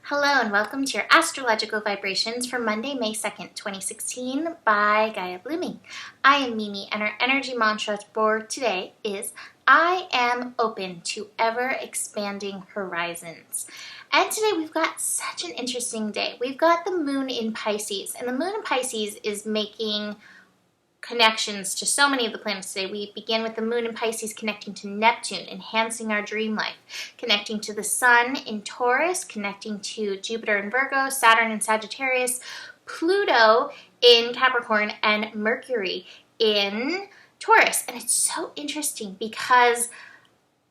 Hello and welcome to your astrological vibrations for Monday, May 2nd, 2016 by Gaia Blooming. I am Mimi and our energy mantra for today is I am open to ever expanding horizons. And today we've got such an interesting day. We've got the moon in Pisces, and the moon in Pisces is making connections to so many of the planets today. We begin with the moon in Pisces connecting to Neptune, enhancing our dream life, connecting to the sun in Taurus, connecting to Jupiter in Virgo, Saturn in Sagittarius, Pluto in Capricorn, and Mercury in Taurus. And it's so interesting because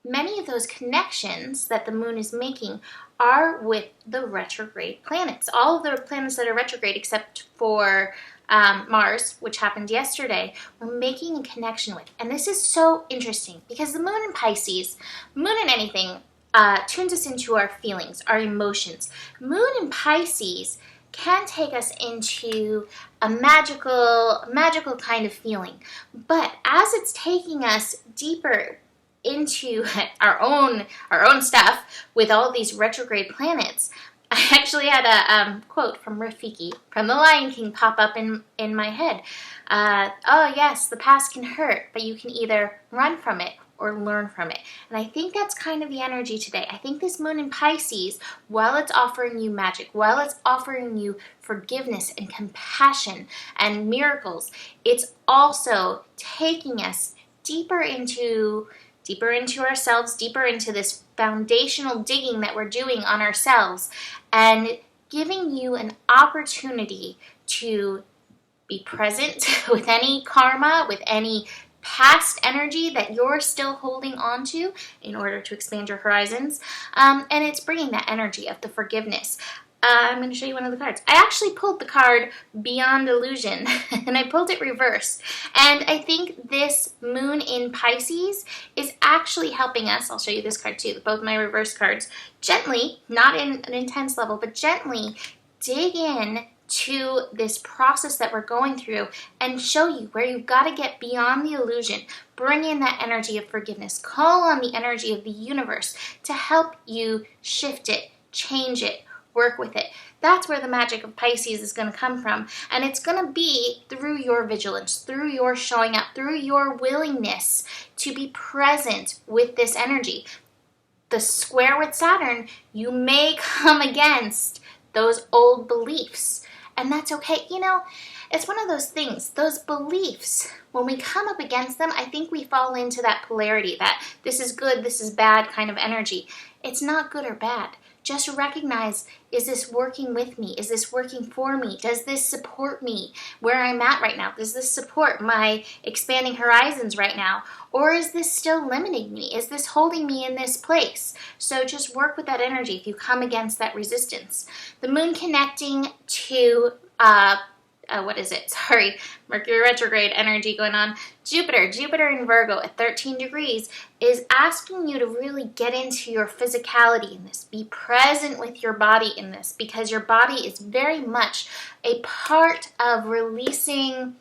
many of those connections that the moon is making are with the retrograde planets. All of the planets that are retrograde except for Mars, which happened yesterday, we're making a connection with. And this is so interesting because the moon in Pisces, moon in anything, tunes us into our feelings, our emotions. Moon in Pisces can take us into a magical kind of feeling. But as it's taking us deeper into our own stuff with all these retrograde planets, I actually had a quote from Rafiki from The Lion King pop up in my head. Oh yes, the past can hurt, but you can either run from it or learn from it. And I think that's kind of the energy today. I think this moon in Pisces, while it's offering you magic, while it's offering you forgiveness and compassion and miracles, it's also taking us deeper into ourselves, deeper into this foundational digging that we're doing on ourselves, and giving you an opportunity to be present with any karma, with any past energy that you're still holding on to in order to expand your horizons. And it's bringing that energy of the forgiveness. I'm going to show you one of the cards. I actually pulled the card Beyond Illusion, and I pulled it reversed. And I think this moon in Pisces is actually helping us. I'll show you this card too, both my reverse cards. Gently, not in an intense level, but gently dig in to this process that we're going through and show you where you've got to get beyond the illusion. Bring in that energy of forgiveness. Call on the energy of the universe to help you shift it, change it, work with it. That's where the magic of Pisces is going to come from. And it's going to be through your vigilance, through your showing up, through your willingness to be present with this energy. The square with Saturn, you may come against those old beliefs. And that's okay. You know, it's one of those things, those beliefs, when we come up against them, I think we fall into that polarity, that this is good, this is bad kind of energy. It's not good or bad. Just recognize, is this working with me? Is this working for me? Does this support me where I'm at right now? Does this support my expanding horizons right now? Or is this still limiting me? Is this holding me in this place? So just work with that energy if you come against that resistance. The moon connecting to Mercury retrograde energy going on. Jupiter in Virgo at 13 degrees is asking you to really get into your physicality in this. Be present with your body in this, because your body is very much a part of releasing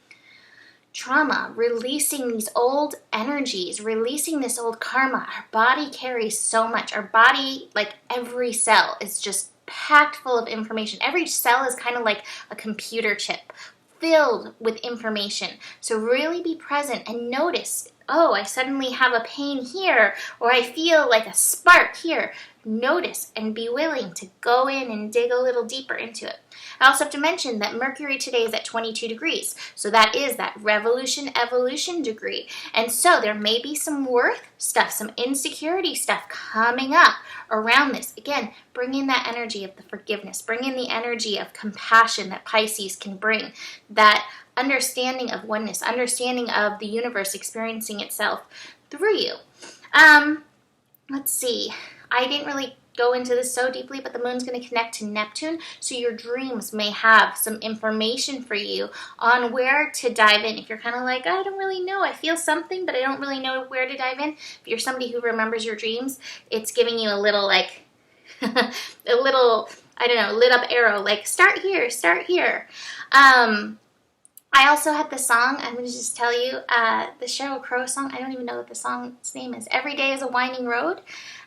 trauma, releasing these old energies, releasing this old karma. Our body carries so much. Our body, like every cell, is just packed full of information. Every cell is kind of like a computer chip filled with information. So really be present and notice, oh, I suddenly have a pain here, or I feel like a spark here. Notice and be willing to go in and dig a little deeper into it. I also have to mention that Mercury today is at 22 degrees. So that is that revolution, evolution degree. And so there may be some worth stuff, some insecurity stuff coming up around this. Again, bring in that energy of the forgiveness. Bring in the energy of compassion that Pisces can bring. That understanding of oneness, understanding of the universe experiencing itself through you. Let's see. I didn't really go into this so deeply, but the moon's going to connect to Neptune, so your dreams may have some information for you on where to dive in. If you're kind of like, I don't really know, I feel something, but I don't really know where to dive in. If you're somebody who remembers your dreams, it's giving you a little, like, a little, I don't know, lit up arrow, like, start here, start here. I also had the song, I'm going to just tell you, the Sheryl Crow song, I don't even know what the song's name is, Every Day is a Winding Road.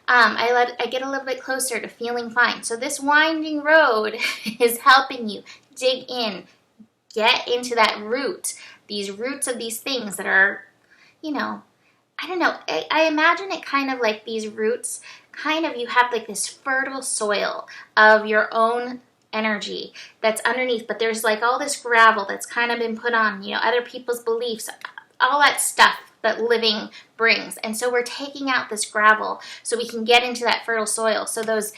I get a little bit closer to feeling fine. So this winding road is helping you dig in, get into that root, these roots of these things that are, I don't know. I imagine it kind of like these roots, kind of you have like this fertile soil of your own energy that's underneath, but there's like all this gravel that's kind of been put on, other people's beliefs, all that stuff that living brings. And so we're taking out this gravel so we can get into that fertile soil. So those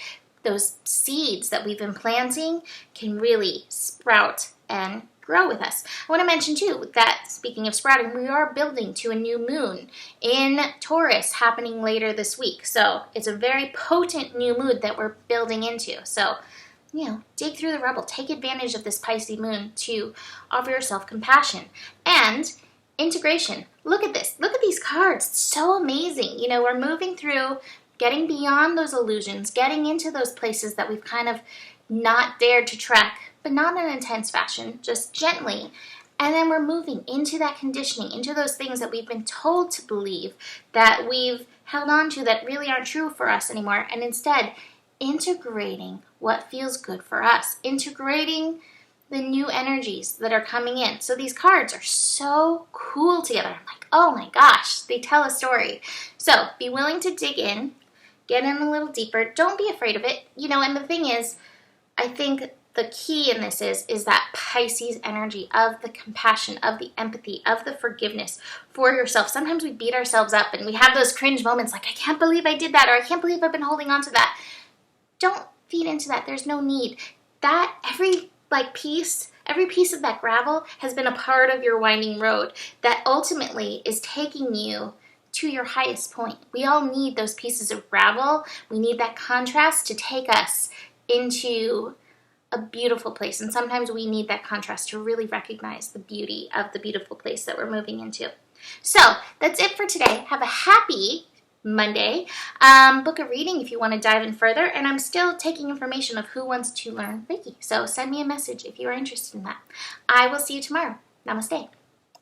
seeds that we've been planting can really sprout and grow with us. I want to mention too that speaking of sprouting, we are building to a new moon in Taurus happening later this week. So it's a very potent new moon that we're building into. So, dig through the rubble. Take advantage of this Pisces moon to offer yourself compassion and integration. Look at this. Look at these cards. It's so amazing. We're moving through, getting beyond those illusions, getting into those places that we've kind of not dared to track, but not in an intense fashion, just gently. And then we're moving into that conditioning, into those things that we've been told to believe, that we've held on to that really aren't true for us anymore. And instead, integrating what feels good for us, integrating the new energies that are coming in. So these cards are so cool together. I'm like, oh my gosh, they tell a story. So be willing to dig in, get in a little deeper. Don't be afraid of it. And the thing is, I think the key in this is that Pisces energy of the compassion, of the empathy, of the forgiveness for yourself. Sometimes we beat ourselves up and we have those cringe moments like, I can't believe I did that, or I can't believe I've been holding on to that. Don't feed into that. There's no need. That every piece of that gravel has been a part of your winding road that ultimately is taking you to your highest point. We all need those pieces of gravel. We need that contrast to take us into a beautiful place. And sometimes we need that contrast to really recognize the beauty of the beautiful place that we're moving into. So that's it for today. Have a happy Monday. Book a reading if you want to dive in further. And I'm still taking information of who wants to learn Reiki. So send me a message if you are interested in that. I will see you tomorrow. Namaste.